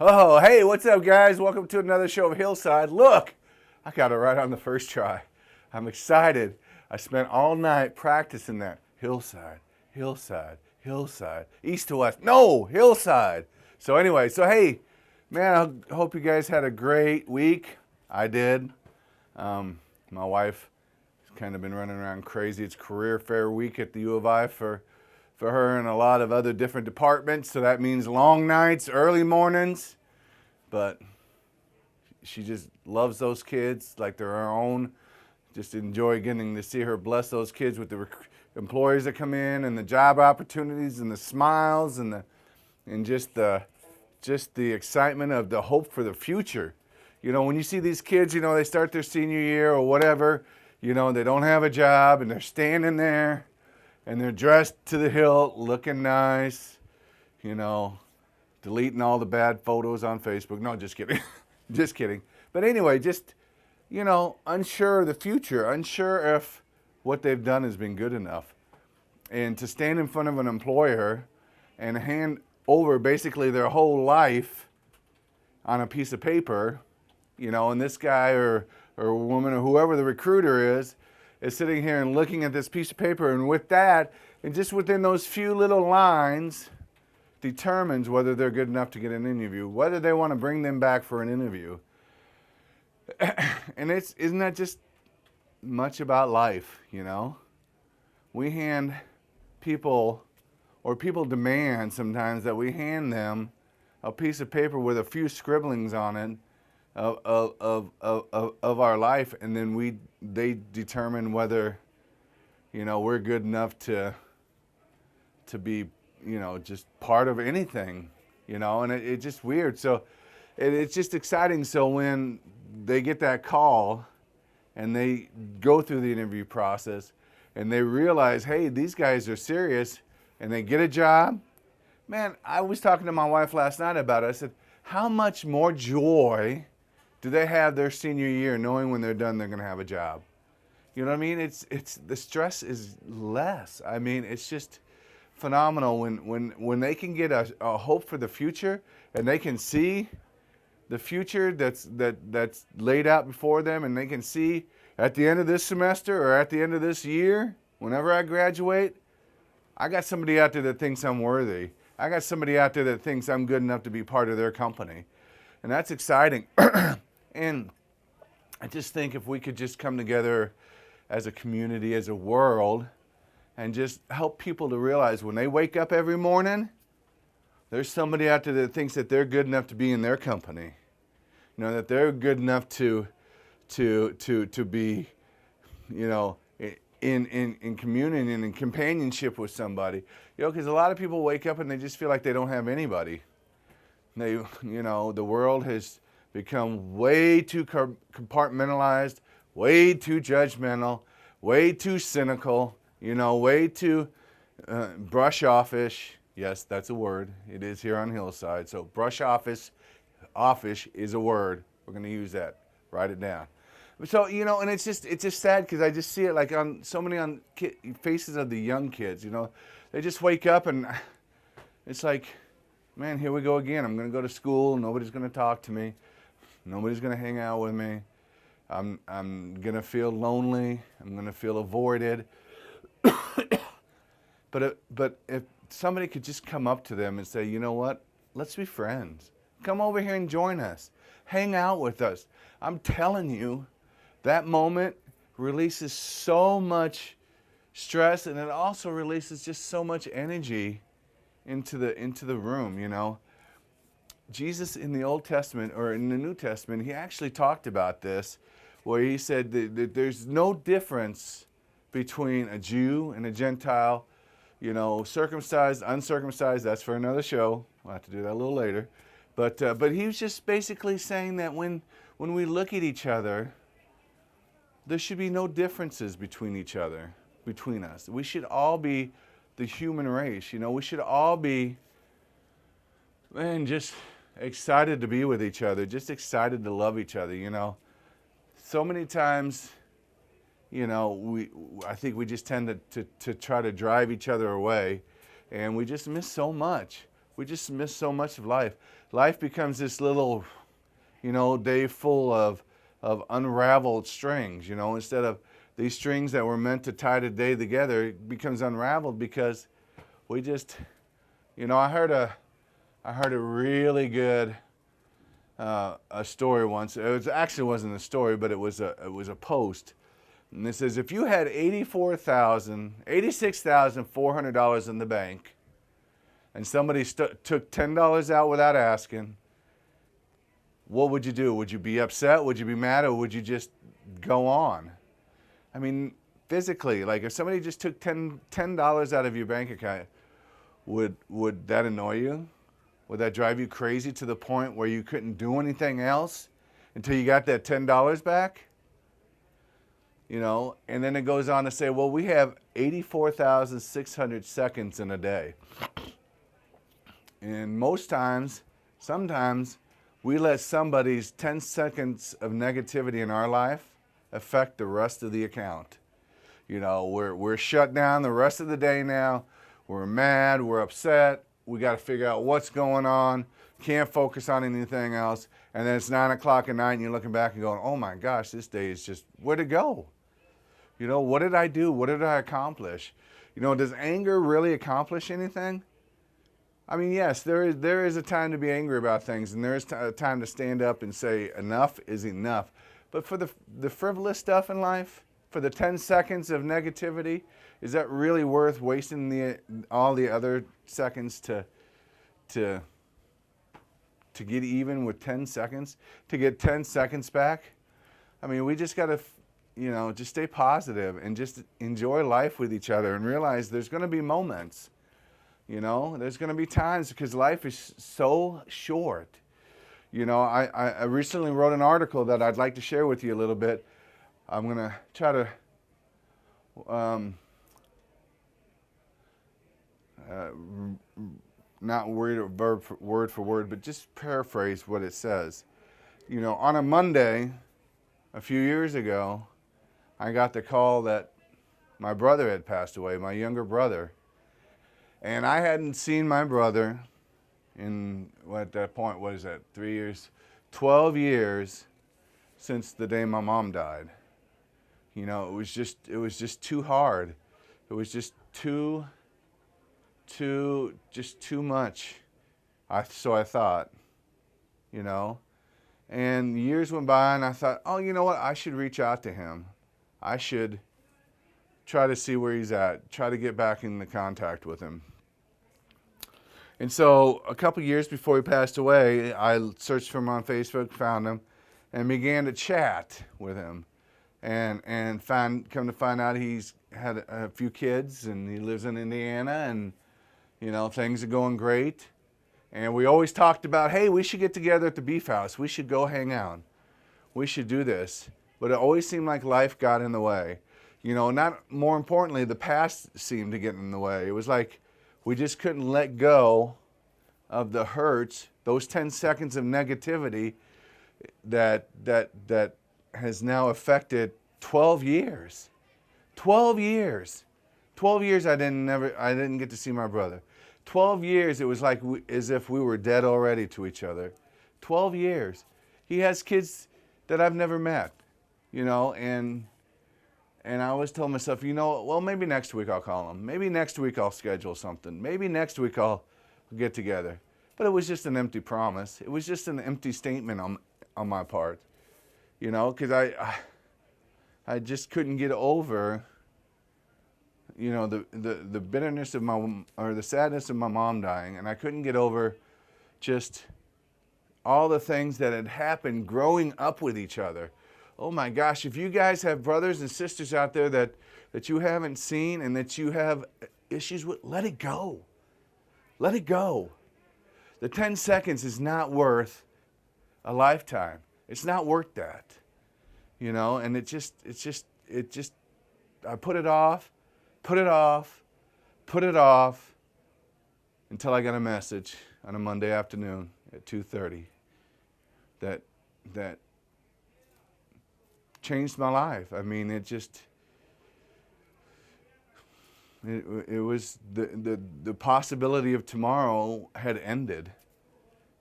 Oh, hey, what's up, guys? Welcome to another show of Hillside. Look, I got it right on the first try. I'm excited. I spent all night practicing that. Hillside, hillside, hillside, east to west. No, hillside. So anyway, hey, man, I hope you guys had a great week. I did. My wife has kind of been running around crazy. It's career fair week at the U of I for her and a lot of other different departments. So that means long nights, early mornings. But she just loves those kids like they're her own. Just enjoy getting to see her bless those kids with the employees that come in and the job opportunities and the smiles and just the excitement of the hope for the future. You know, when you see these kids, you know, they start their senior year or whatever, you know, they don't have a job and they're standing there and they're dressed to the hilt, looking nice, you know, deleting all the bad photos on Facebook. No, just kidding. Just kidding. But anyway, just, you know, unsure of the future, unsure if what they've done has been good enough. And to stand in front of an employer and hand over basically their whole life on a piece of paper, you know, and this guy or woman or whoever the recruiter is sitting here and looking at this piece of paper, and with that, and just within those few little lines, determines whether they're good enough to get an interview, whether they want to bring them back for an interview. And isn't that just much about life, you know? We hand people, or people demand sometimes that we hand them a piece of paper with a few scribblings on it of our life, and then they determine whether, you know, we're good enough to be, you know, just part of anything, you know, and it's just weird. So it's just exciting. So when they get that call and they go through the interview process and they realize, hey, these guys are serious, and they get a job, man, I was talking to my wife last night about it. I said, how much more joy do they have their senior year knowing when they're done they're going to have a job? You know what I mean? It's the stress is less. I mean, it's just phenomenal when they can get a hope for the future, and they can see the future that's laid out before them, and they can see at the end of this semester or at the end of this year, whenever I graduate, I got somebody out there that thinks I'm worthy. I got somebody out there that thinks I'm good enough to be part of their company. And that's exciting. And I just think if we could just come together as a community, as a world, and just help people to realize when they wake up every morning, there's somebody out there that thinks that they're good enough to be in their company. You know, that they're good enough to be, you know, in community and in companionship with somebody. You know, because a lot of people wake up and they just feel like they don't have anybody. You know, the world has become way too compartmentalized, way too judgmental, way too cynical, you know, way too brush offish. Yes, that's a word. It is here on Hillside. So brush offish is a word. We're going to use that. Write it down. So, you know, and it's just sad because I just see it like on so many faces of the young kids, you know. They just wake up and it's like, man, here we go again. I'm going to go to school. Nobody's going to talk to me. Nobody's going to hang out with me. I'm going to feel lonely. I'm going to feel avoided. But if somebody could just come up to them and say, you know what? Let's be friends. Come over here and join us. Hang out with us. I'm telling you, that moment releases so much stress, and it also releases just so much energy into the room, you know. Jesus in the Old Testament or in the New Testament, he actually talked about this, where he said that there's no difference between a Jew and a Gentile, you know, circumcised, uncircumcised. That's for another show. We'll have to do that a little later. But he was just basically saying that when we look at each other, there should be no differences between us. We should all be the human race, you know. We should all be, man, just excited to be with each other, just excited to love each other, you know. So many times, you know, I think we just tend to try to drive each other away, and we just miss so much. we just miss so much of life. Life becomes this little, day full of unraveled strings, instead of these strings that were meant to tie the day together, it becomes unraveled because we just, I heard a really good a story once. Actually wasn't a story, but it was a post. And it says, if you had $86,400 in the bank, and somebody took $10 out without asking, what would you do? Would you be upset? Would you be mad? Or would you just go on? I mean, physically, like if somebody just took $10 out of your bank account, would that annoy you? Would that drive you crazy to the point where you couldn't do anything else until you got that $10 back? And then it goes on to say, well, we have 84,600 seconds in a day. And sometimes, we let somebody's 10 seconds of negativity in our life affect the rest of the account. We're shut down the rest of the day now. We're mad, we're upset. We got to figure out what's going on. Can't focus on anything else. And then it's 9 o'clock at night and you're looking back and going, oh my gosh, this day is just, where'd it go? What did I do? What did I accomplish? Does anger really accomplish anything? I mean, yes, there is a time to be angry about things, and there is a time to stand up and say enough is enough. But for the frivolous stuff in life, for the 10 seconds of negativity, is that really worth wasting all the other seconds to get even with 10 seconds? To get 10 seconds back? I mean, we just got to, just stay positive and just enjoy life with each other and realize there's going to be moments. There's going to be times because life is so short. I recently wrote an article that I'd like to share with you a little bit. I'm going to try to not word for word, but just paraphrase what it says. On a Monday, a few years ago, I got the call that my brother had passed away, my younger brother. And I hadn't seen my brother in, at that point, what is that, 3 years? 12 years since the day my mom died. It was just too hard. It was just too much. So I thought, And years went by and I thought, oh, you know what? I should reach out to him. I should try to see where he's at, try to get back into contact with him. And so a couple years before he passed away, I searched for him on Facebook, found him, and began to chat with him. And come to find out he's had a few kids and he lives in Indiana and, things are going great. And we always talked about, hey, we should get together at the Beef House. We should go hang out. We should do this. But it always seemed like life got in the way. More importantly, the past seemed to get in the way. It was like we just couldn't let go of the hurts, those 10 seconds of negativity that has now affected 12 years. 12 years. 12 years I didn't get to see my brother. 12 years it was like as if we were dead already to each other. 12 years. He has kids that I've never met, and I always told myself, well, maybe next week I'll call him. Maybe next week I'll schedule something. Maybe next week I'll get together. But it was just an empty promise. It was just an empty statement on my part, because I just couldn't get over, the bitterness of the sadness of my mom dying, and I couldn't get over just all the things that had happened growing up with each other. Oh my gosh, if you guys have brothers and sisters out there that you haven't seen and that you have issues with, let it go. Let it go. The 10 seconds is not worth a lifetime. It's not worth that. And it just, I put it off until I got a message on a Monday afternoon at 2:30 that changed my life. I mean, It was the possibility of tomorrow had ended.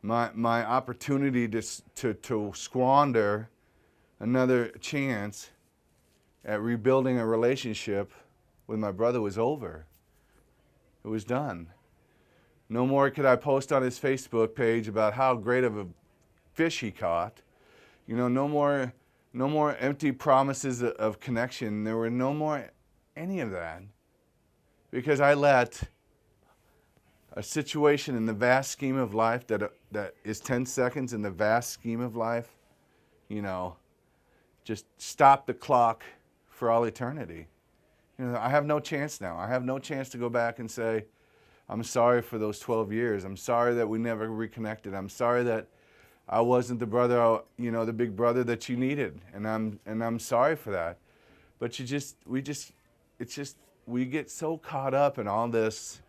My opportunity to squander another chance at rebuilding a relationship with my brother was over. It was done. No more could I post on his Facebook page about how great of a fish he caught. You know, no more empty promises of connection. There were no more any of that. Because I let a situation in the vast scheme of life that is 10 seconds in the vast scheme of life, you know, just stop the clock for all eternity. You know, I have no chance now. I have no chance to go back and say, I'm sorry for those 12 years. I'm sorry that we never reconnected. I'm sorry that I wasn't the brother, you know, the big brother that you needed. And I'm sorry for that. But we get so caught up in all this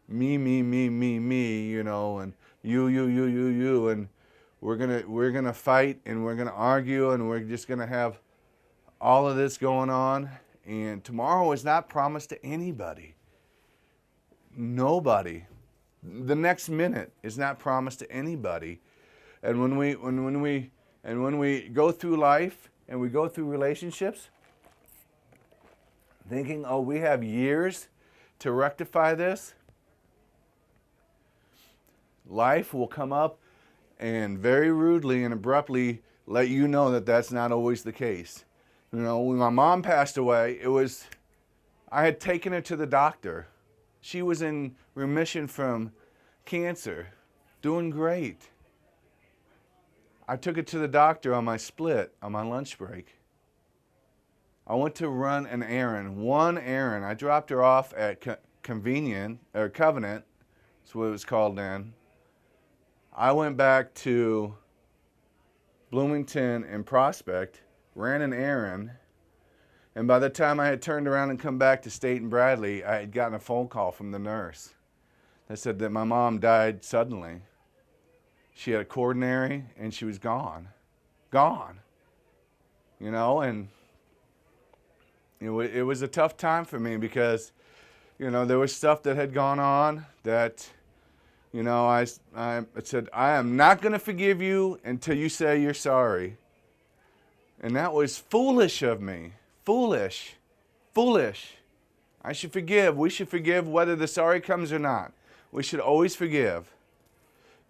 me, you know, and you, and we're gonna fight and we're gonna argue and we're just gonna have all of this going on. And tomorrow is not promised to anybody. Nobody. The next minute is not promised to anybody. And when we go through life and we go through relationships, thinking, oh, we have years to rectify this, life will come up and very rudely and abruptly let you know that that's not always the case. You know, when my mom passed away, I had taken her to the doctor. She was in remission from cancer, doing great. I took her to the doctor on my split, on my lunch break. I went to run an errand, one errand. I dropped her off at Covenant, that's what it was called then. I went back to Bloomington and Prospect, ran an errand, and by the time I had turned around and come back to State and Bradley, I had gotten a phone call from the nurse that said that my mom died suddenly. She had a coronary and she was gone. Gone. You know, and it was a tough time for me because, you know, there was stuff that had gone on that, you know, I said, I am not going to forgive you until you say you're sorry. And that was foolish of me. Foolish. I should forgive. We should forgive whether the sorry comes or not. We should always forgive.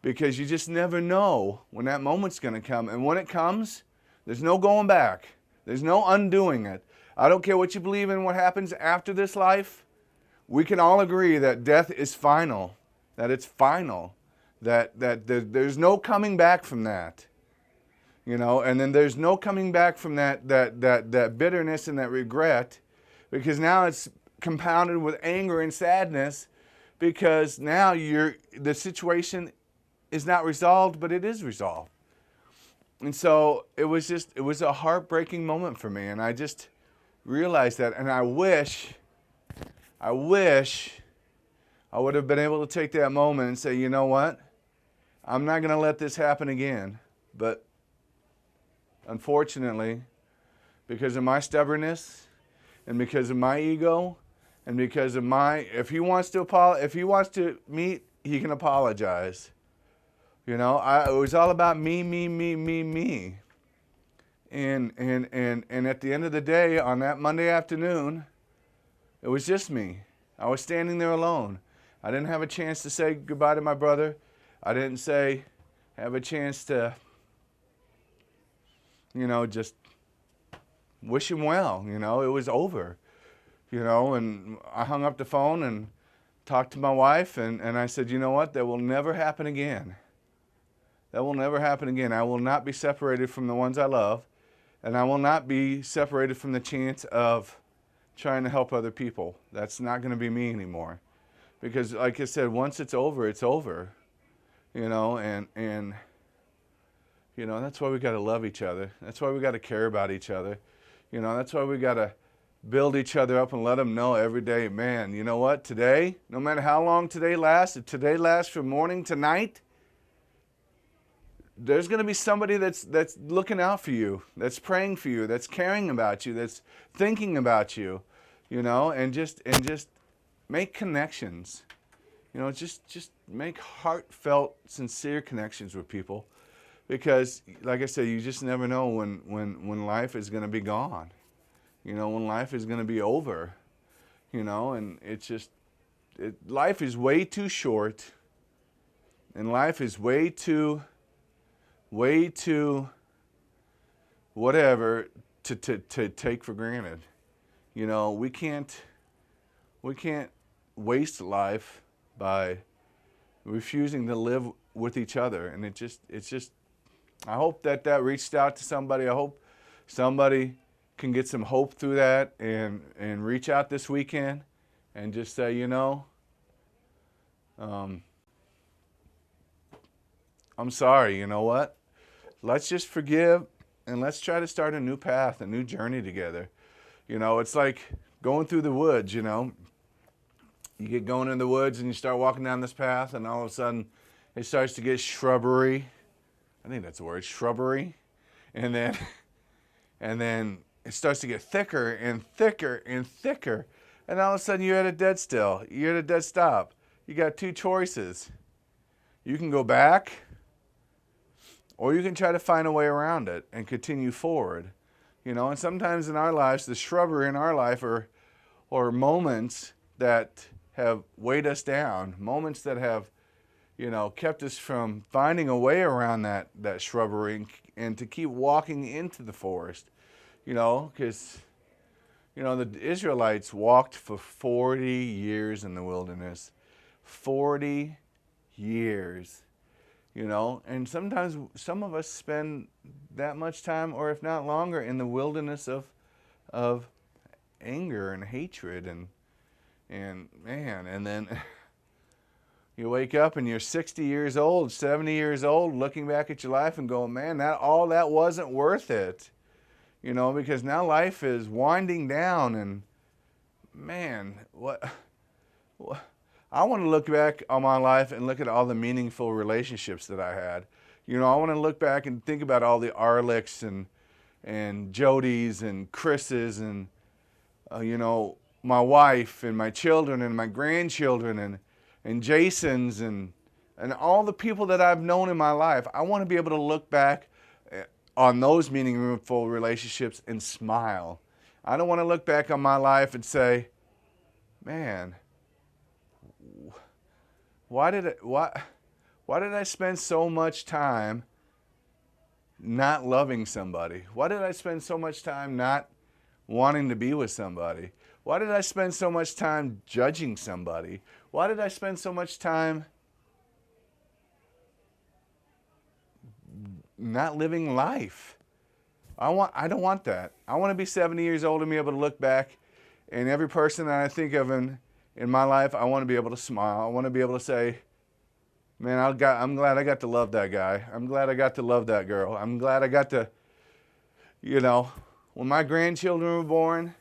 Because you just never know when that moment's going to come. And when it comes, there's no going back. There's no undoing it. I don't care what you believe in what happens after this life. We can all agree that death is final. That it's final. That there's no coming back from that. You know, and then there's no coming back from that bitterness and that regret, because now it's compounded with anger and sadness, because now the situation is not resolved, but it is resolved. And so it was a heartbreaking moment for me, and I just realized that, and I wish I would have been able to take that moment and say, you know what, I'm not going to let this happen again. But unfortunately, because of my stubbornness and because of my ego and because of if he wants to meet, he can apologize. You know, it was all about me. And at the end of the day, on that Monday afternoon, it was just me. I was standing there alone. I didn't have a chance to say goodbye to my brother. I didn't have a chance to, you know, just wish him well. You know, it was over. You know, and I hung up the phone and talked to my wife, and I said, you know what, that will never happen again. That will never happen again. I will not be separated from the ones I love, and I will not be separated from the chance of trying to help other people. That's not going to be me anymore. Because, like I said, once it's over, it's over. You know, and you know, that's why we got to love each other. That's why we got to care about each other. You know, that's why we got to build each other up and let them know every day, man, you know what, today, no matter how long today lasts, if today lasts from morning to night, there's going to be somebody that's looking out for you, that's praying for you, that's caring about you, that's thinking about you. and just make connections. Just make heartfelt, sincere connections with people, because, like I said, you just never know when life is going to be gone. When life is going to be over. And it's just, life is way too short, and life is way too whatever to take for granted. We can't waste life by refusing to live with each other. And it's just I hope that reached out to somebody. I hope somebody can get some hope through that, and reach out this weekend and just say, I'm sorry. You know what? Let's just forgive, and let's try to start a new path, a new journey together. It's like going through the woods. You get going in the woods and you start walking down this path, and all of a sudden it starts to get shrubbery. I think that's the word, shrubbery. And then it starts to get thicker and thicker and thicker. And all of a sudden you're at a dead still. You're at a dead stop. You got two choices. You can go back, or you can try to find a way around it and continue forward. And sometimes in our lives, the shrubbery in our life are moments that have weighed us down, moments that have, kept us from finding a way around that shrubbery, and to keep walking into the forest. Because, the Israelites walked for 40 years in the wilderness. 40 years. And sometimes some of us spend that much time, or if not longer, in the wilderness of anger and hatred, and man, and then you wake up and you're 60 years old, 70 years old, looking back at your life and going, man, that wasn't worth it. Because now life is winding down, and man, what I want to look back on my life and look at all the meaningful relationships that I had. I want to look back and think about all the Arlicks and Jodys and Chris's, and my wife and my children and my grandchildren, and Jason's, and all the people that I've known in my life. I want to be able to look back on those meaningful relationships and smile. I don't want to look back on my life and say, man, why did I spend so much time not loving somebody? Why did I spend so much time not wanting to be with somebody? Why did I spend so much time judging somebody? Why did I spend so much time not living life? I don't want that. I want to be 70 years old and be able to look back, and every person that I think of in my life, I want to be able to smile. I want to be able to say, man, I'm glad I got to love that guy. I'm glad I got to love that girl. I'm glad I got to, when my grandchildren were born,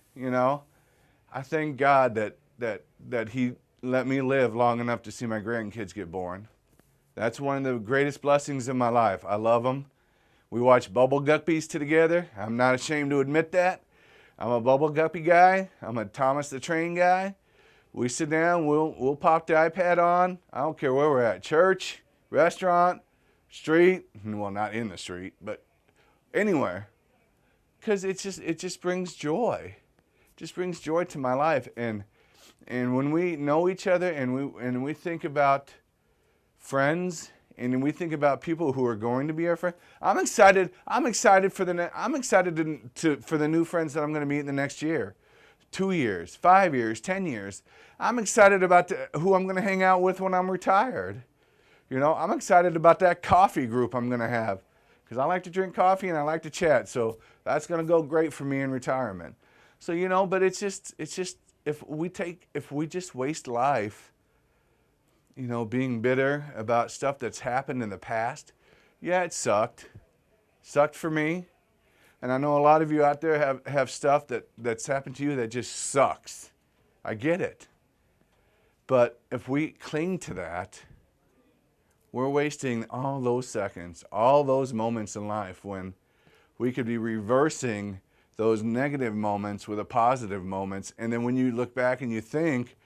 I thank God that He let me live long enough to see my grandkids get born. That's one of the greatest blessings in my life. I love them. We watch Bubble Guppies together. I'm not ashamed to admit that. I'm a Bubble Guppy guy. I'm a Thomas the Train guy. We sit down, we'll pop the iPad on. I don't care where we're at, church, restaurant, street. Well, not in the street, but anywhere. Because it just brings joy. It just brings joy to my life. And when we know each other, and we think about friends, and we think about people who are going to be our friends, I'm excited for the new friends that I'm going to meet in the next year. 2 years, 5 years, 10 years. I'm excited about who I'm going to hang out with when I'm retired. I'm excited about that coffee group I'm going to have, because I like to drink coffee and I like to chat. So that's going to go great for me in retirement. So, but it's just if we just waste life, being bitter about stuff that's happened in the past. Yeah, it sucked for me. And I know a lot of you out there have stuff that's happened to you that just sucks. I get it. But if we cling to that, we're wasting all those seconds, all those moments in life when we could be reversing those negative moments with the positive moments. And then when you look back and you think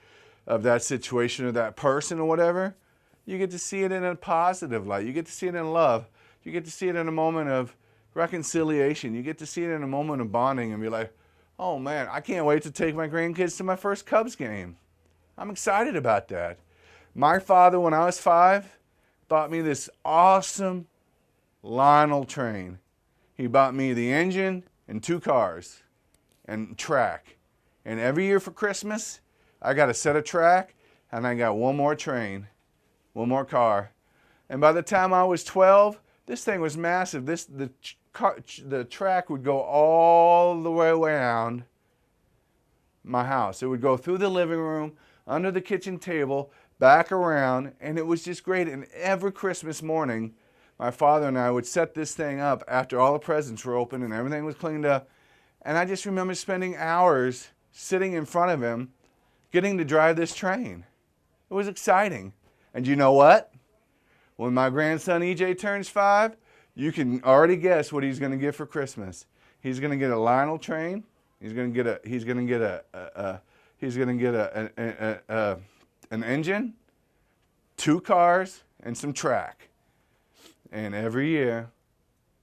of that situation or that person or whatever, you get to see it in a positive light. You get to see it in love. You get to see it in a moment of reconciliation. You get to see it in a moment of bonding and be like, oh man, I can't wait to take my grandkids to my first Cubs game. I'm excited about that. My father, when I was 5, bought me this awesome Lionel train. He bought me the engine and 2 cars and track. And every year for Christmas, I got a set of track and I got one more train, one more car. And by the time I was 12, this thing was massive. The track would go all the way around my house. It would go through the living room, under the kitchen table, back around, and it was just great. And every Christmas morning, my father and I would set this thing up after all the presents were open and everything was cleaned up. And I just remember spending hours sitting in front of him, getting to drive this train. It was exciting. And you know what? When my grandson EJ turns 5, you can already guess what he's going to get for Christmas. He's going to get a Lionel train. He's going to get an engine, 2 cars, and some track. And every year,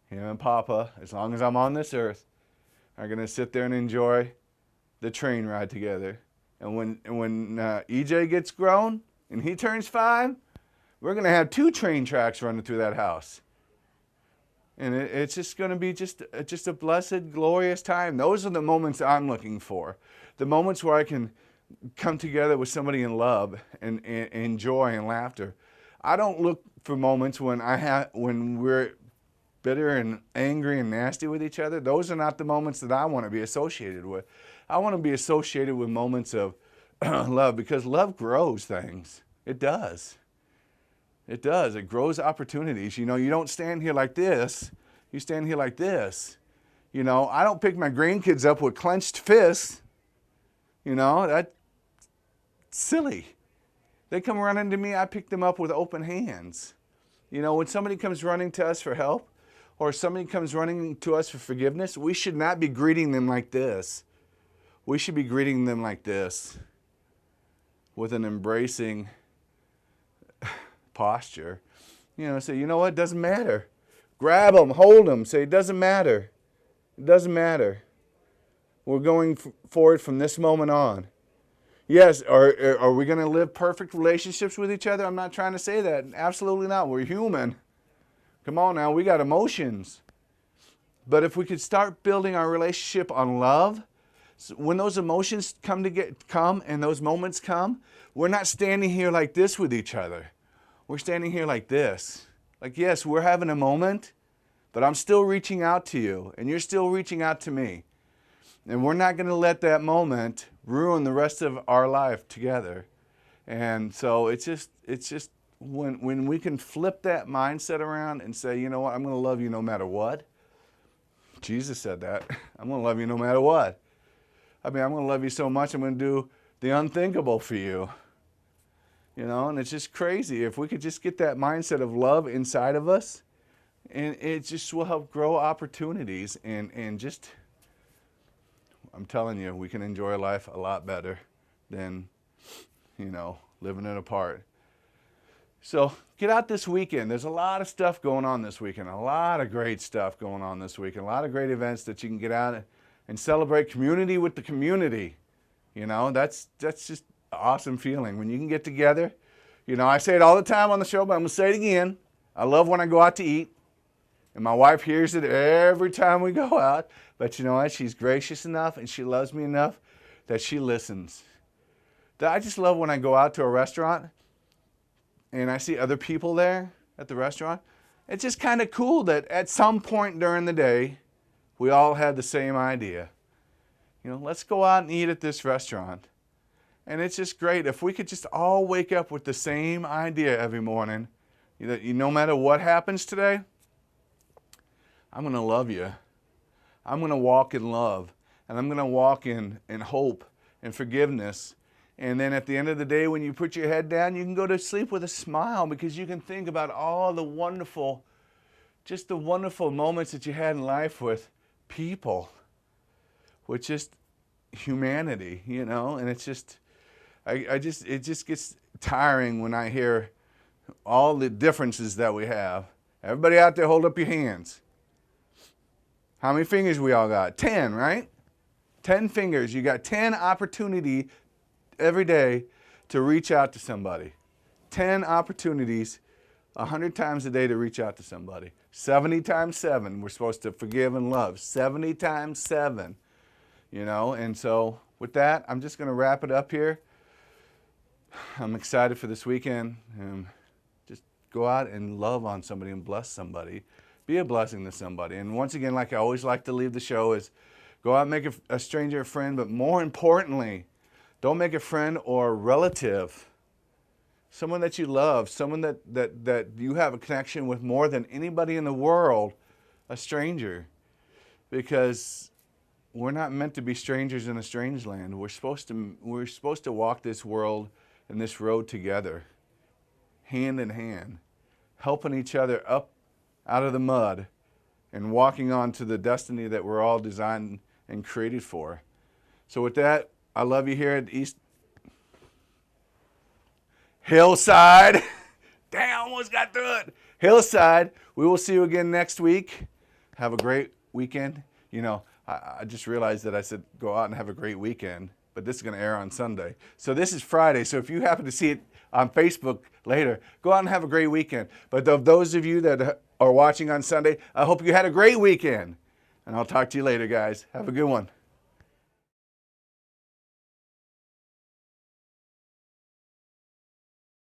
him and Papa, as long as I'm on this earth, are going to sit there and enjoy the train ride together. And when EJ gets grown and he turns 5, we're going to have 2 train tracks running through that house. And it's just going to be just a blessed, glorious time. Those are the moments I'm looking for. The moments where I can come together with somebody in love and joy and laughter. I don't look for moments when we're bitter and angry and nasty with each other. Those are not the moments that I want to be associated with. I want to be associated with moments of love, because love grows things. It does. It does. It grows opportunities. You know, you don't stand here like this. You stand here like this. You know, I don't pick my grandkids up with clenched fists. You know, that's silly. They come running to me, I pick them up with open hands. You know, when somebody comes running to us for help, or somebody comes running to us for forgiveness, we should not be greeting them like this. We should be greeting them like this, with an embracing posture. You know, say, you know what, it doesn't matter. Grab them, hold them, say, it doesn't matter. It doesn't matter. We're going forward from this moment on. Yes, are we going to live perfect relationships with each other? I'm not trying to say that. Absolutely not. We're human. Come on now, we got emotions. But if we could start building our relationship on love, so when those emotions come and those moments come, we're not standing here like this with each other. We're standing here like this. Like, yes, we're having a moment, but I'm still reaching out to you, and you're still reaching out to me. And we're not going to let that moment ruin the rest of our life together. And so it's just when we can flip that mindset around and say, you know what, I'm going to love you no matter what. Jesus said that. I'm going to love you no matter what. I mean, I'm going to love you so much, I'm going to do the unthinkable for you. You know, and it's just crazy. If we could just get that mindset of love inside of us, and it just will help grow opportunities and just, I'm telling you, we can enjoy life a lot better than, you know, living it apart. So get out this weekend. There's a lot of stuff going on this weekend, a lot of great stuff going on this weekend, a lot of great events that you can get out and celebrate community with the community. You know, that's just an awesome feeling when you can get together. You know, I say it all the time on the show, but I'm going to say it again. I love when I go out to eat. And my wife hears it every time we go out. But you know what? She's gracious enough and she loves me enough that she listens. I just love when I go out to a restaurant and I see other people there at the restaurant. It's just kind of cool that at some point during the day, we all had the same idea. You know, let's go out and eat at this restaurant. And it's just great if we could just all wake up with the same idea every morning. That no matter what happens today, I'm going to love you. I'm going to walk in love. And I'm going to walk in hope and forgiveness. And then at the end of the day, when you put your head down, you can go to sleep with a smile because you can think about all the wonderful, just the wonderful moments that you had in life with people. with just humanity, you know? And it's just, it just gets tiring when I hear all the differences that we have. Everybody out there, hold up your hands. How many fingers we all got? 10, right? 10 fingers. You got 10 opportunity every day to reach out to somebody. 10 opportunities 100 times a day to reach out to somebody. 70 times 7, we're supposed to forgive and love. 70 times 7, you know? And so with that, I'm just going to wrap it up here. I'm excited for this weekend. Just go out and love on somebody and bless somebody. Be a blessing to somebody. And once again, like I always like to leave the show, is go out and make a stranger a friend, but more importantly, don't make a friend or a relative, someone that you love, someone that you have a connection with more than anybody in the world, a stranger. Because we're not meant to be strangers in a strange land. We're supposed to walk this world and this road together, hand in hand, helping each other up out of the mud and walking on to the destiny that we're all designed and created for. So with that, I love you here at East Hillside. Damn, almost got through it. Hillside. We will see you again next week. Have a great weekend. You know, I just realized that I said go out and have a great weekend, but this is going to air on Sunday. So this is Friday. So if you happen to see it on Facebook later, go out and have a great weekend. But of those of you that are watching on Sunday, I hope you had a great weekend. And I'll talk to you later, guys. Have a good one.